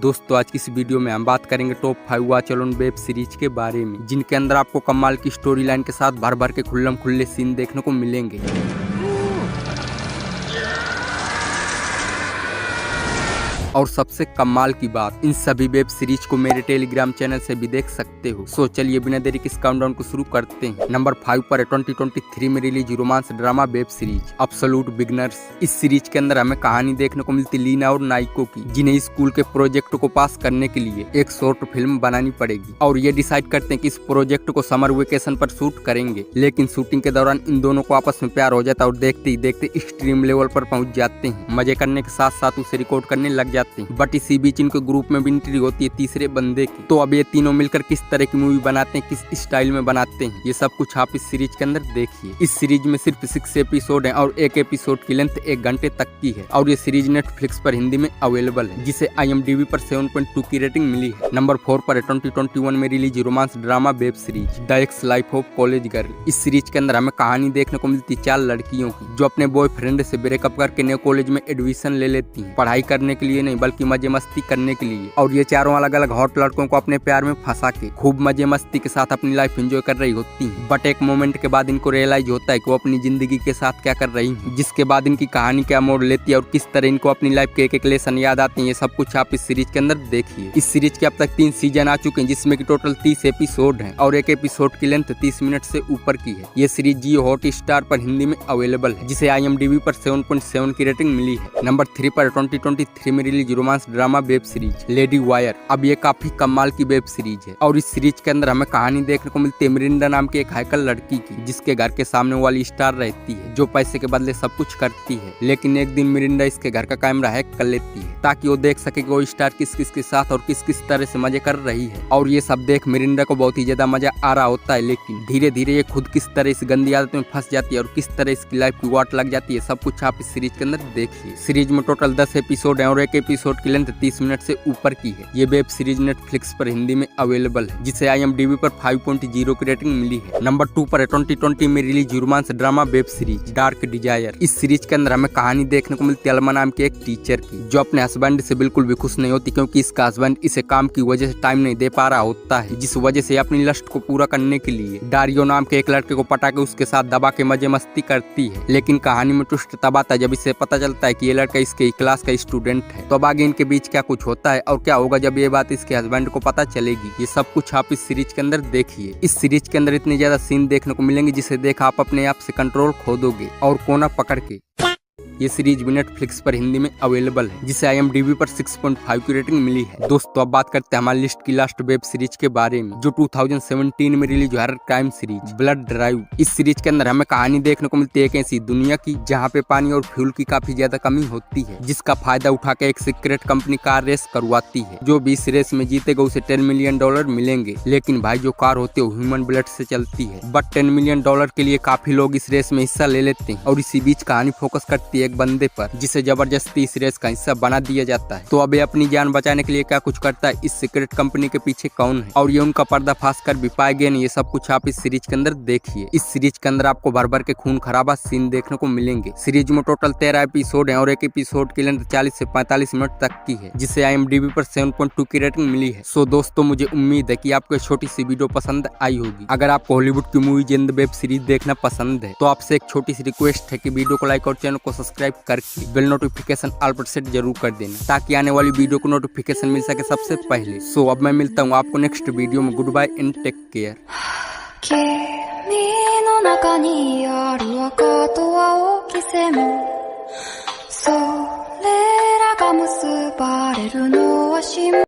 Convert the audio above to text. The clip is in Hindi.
दोस्तों आज की इस वीडियो में हम बात करेंगे top 5 watch alone web series के बारे में, जिनके अंदर आपको कमाल की स्टोरी लाइन के साथ भर भर के खुल्लम खुल्ले सीन देखने को मिलेंगे। और सबसे कमाल की बात, इन सभी वेब सीरीज को मेरे टेलीग्राम चैनल से भी देख सकते हो। सो चलिए बिना देरी के इस काउंटडाउन को शुरू करते हैं। नंबर 5 पर है 2023 में release romance drama web series absolute beginners. इस सीरीज के अंदर हमें कहानी देखने को मिलती लीना और नाइको की, जिन्हें स्कूल के प्रोजेक्ट को पास करने के लिए एक शॉर्ट फिल्म बनानी पड़ेगी और ये डिसाइड करते हैं कि इस प्रोजेक्ट को समर वेकेशन पर शूट करेंगे। लेकिन शूटिंग के दौरान इन दोनों को आपस में प्यार हो जाता है और देखते ही देखते एक्सट्रीम लेवल पर पहुंच जाते हैं। मजे करने के साथ साथ उसे रिकॉर्ड करने लग जाते हैं। बट इसी बीच इनके ग्रुप में भी एंट्री होती है तीसरे बंदे की। तो अब ये तीनों मिलकर किस तरह की मूवी बनाते हैं, किस स्टाइल में बनाते हैं, ये सब कुछ आप इस सीरीज के अंदर देखिए। इस सीरीज में सिर्फ 6 एपिसोड हैं और एक एपिसोड की लेंथ 1 घंटे तक की है और ये सीरीज नेटफ्लिक्स पर हिंदी में अवेलेबल है, जिसे IMDb पर 7.2 की रेटिंग मिली है। नंबर 4 पर 2021 में release romance drama web series the x life of college girl. इस सीरीज के अंदर हमें कहानी देखने को मिलती 4 लड़कियों की, जो अपने बॉयफ्रेंड से ब्रेकअप करके नए कॉलेज में एडमिशन ले लेती हैं, पढ़ाई करने के लिए नहीं बल्कि मजे मस्ती करने के लिए। और ये चारों अलग अलग हॉट लड़कों को अपने प्यार में फंसा के खूब मजे मस्ती के साथ अपनी लाइफ एंजॉय कर रही होती हैं। बट एक मोमेंट के बाद इनको रियलाइज होता है कि वो अपनी जिंदगी के साथ क्या कर रही हैं, जिसके बाद इनकी कहानी क्या मोड़ लेती है और किस तरह इनको अपनी लाइफ के एक लेसन याद आते हैं। ये सब कुछ आप इस सीरीज के अंदर देखिए। इस सीरीज के अब तक 3 सीजन आ चुके हैं, जिसमें की टोटल 30 एपिसोड हैं और एक एपिसोड की लेंथ 30 मिनट से ऊपर की है। ये सीरीज जियो हॉटस्टार पर हिंदी में अवेलेबल है, जिसे IMDb पर 7.7 की रेटिंग मिली है। नंबर 3 पर 2023 में release romance drama web series lady wire. अब ये काफी कमाल की वेब सीरीज है और इस सीरीज के अंदर हमें कहानी देखने को मिलती है मिरिंडा नाम की एक हैकर लड़की की, जिसके घर के सामने वाली स्टार रहती है, जो पैसे के बदले सब कुछ करती है। लेकिन एक दिन मिरिंडा इसके घर का कैमरा हैक कर लेती है ताकि वो देख सके कि वो स्टार किस किस के साथ और किस किस तरह से मजे कर रही है। और ये सब देख मिरिंडा को बहुत ही ज्यादा मजा आ रहा होता है, लेकिन धीरे धीरे ये खुद किस तरह इस गंदी आदत में फंस जाती है और किस तरह इसकी लाइफ की वाट लग जाती है। सब कुछ आप इस सीरीज के अंदर देखिए। सीरीज में टोटल 10 एपिसोड है और एक एपिसोड की लेंथ 30 मिनट से ऊपर की है। ये वेब सीरीज नेटफ्लिक्स पर हिंदी में अवेलेबल है, जिसे IMDb पर 5.0 की रेटिंग मिली है। नंबर 2 पर 2020 में release romance drama web series dark desire. इस सीरीज के अंदर हमें कहानी देखने को मिलती है अलमा नाम के एक टीचर की, जो अपने हस्बैंड से बिल्कुल भी खुश नहीं होती, क्योंकि इसका हस्बैंड इसे काम की वजह से टाइम नहीं दे पा रहा होता है, जिस वजह से अपनी लस्ट को पूरा करने के लिए डारियो नाम के एक लड़के को पटा के उसके साथ दबा के मजे मस्ती करती है। लेकिन कहानी में ट्विस्ट तब आता है जब इसे पता चलता है कि ये लड़का इसके क्लास का स्टूडेंट है। तो अब आगे इनके बीच क्या कुछ होता है और क्या होगा जब ये बात इसके हस्बैंड को पता चलेगी, ये सब कुछ आप इस सीरीज के अंदर देखिए। इस सीरीज के अंदर इतने ज्यादा सीन देखने को मिलेंगे जिसे देख आप अपने आप से कंट्रोल खो दोगे और कोना पकड़ के। ये सीरीज भी नेटफ्लिक्स पर हिंदी में अवेलेबल है, जिसे IMDb पर 6.5 की रेटिंग मिली है। दोस्तों अब बात करते हैं हमारी लिस्ट की लास्ट वेब सीरीज के बारे में, जो 2017 में release horror crime series blood drive. इस सीरीज के अंदर हमें कहानी देखने को मिलती है एक ऐसी दुनिया की जहाँ पे पानी और फ्यूल की काफी ज्यादा कमी होती है, जिसका फायदा उठा के एक सीक्रेट कंपनी कार रेस करवाती है। जो भी इस रेस में जीतेगा उसे $10 मिलियन मिलेंगे। लेकिन भाई जो कार होती है वो ह्यूमन ब्लड से चलती है। बट $10 मिलियन के लिए काफी लोग इस रेस में हिस्सा ले लेते हैं और इसी बीच कहानी फोकस करती है एक बंदे पर, जिसे जबरदस्ती इस रेस का हिस्सा बना दिया जाता है। तो अब ये अपनी जान बचाने के लिए क्या कुछ करता है, इस सीक्रेट कंपनी के पीछे कौन है और ये उनका पर्दाफाश कर भी पाएंगे नहीं, ये सब कुछ आप इस सीरीज के अंदर देखिए। इस सीरीज के अंदर आपको भर भर के खून खराबा सीन देखने को मिलेंगे। सीरीज में टोटल 13 एपिसोड है और एक एपिसोड की लेंथ 40 से 45 मिनट तक की है, जिसे IMDb पर 7.2 की रेटिंग मिली है। सो दोस्तों मुझे उम्मीद है कि आपको छोटी सी वीडियो पसंद आई होगी। अगर आपको हॉलीवुड की मूवी जिंद वेब सीरीज देखना पसंद है तो आपसे एक छोटी सी रिक्वेस्ट है कि वीडियो को लाइक और चैनल को सब्सक्राइब करके बेल नोटिफिकेशन ऑल पर सेट जरूर कर देना, ताकि आने वाली वीडियो को नोटिफिकेशन मिल सके सबसे पहले। सो अब मैं मिलता हूँ आपको नेक्स्ट वीडियो में। Good bye and take care. 君の中にある赤と青き線、それらが結ばれるのは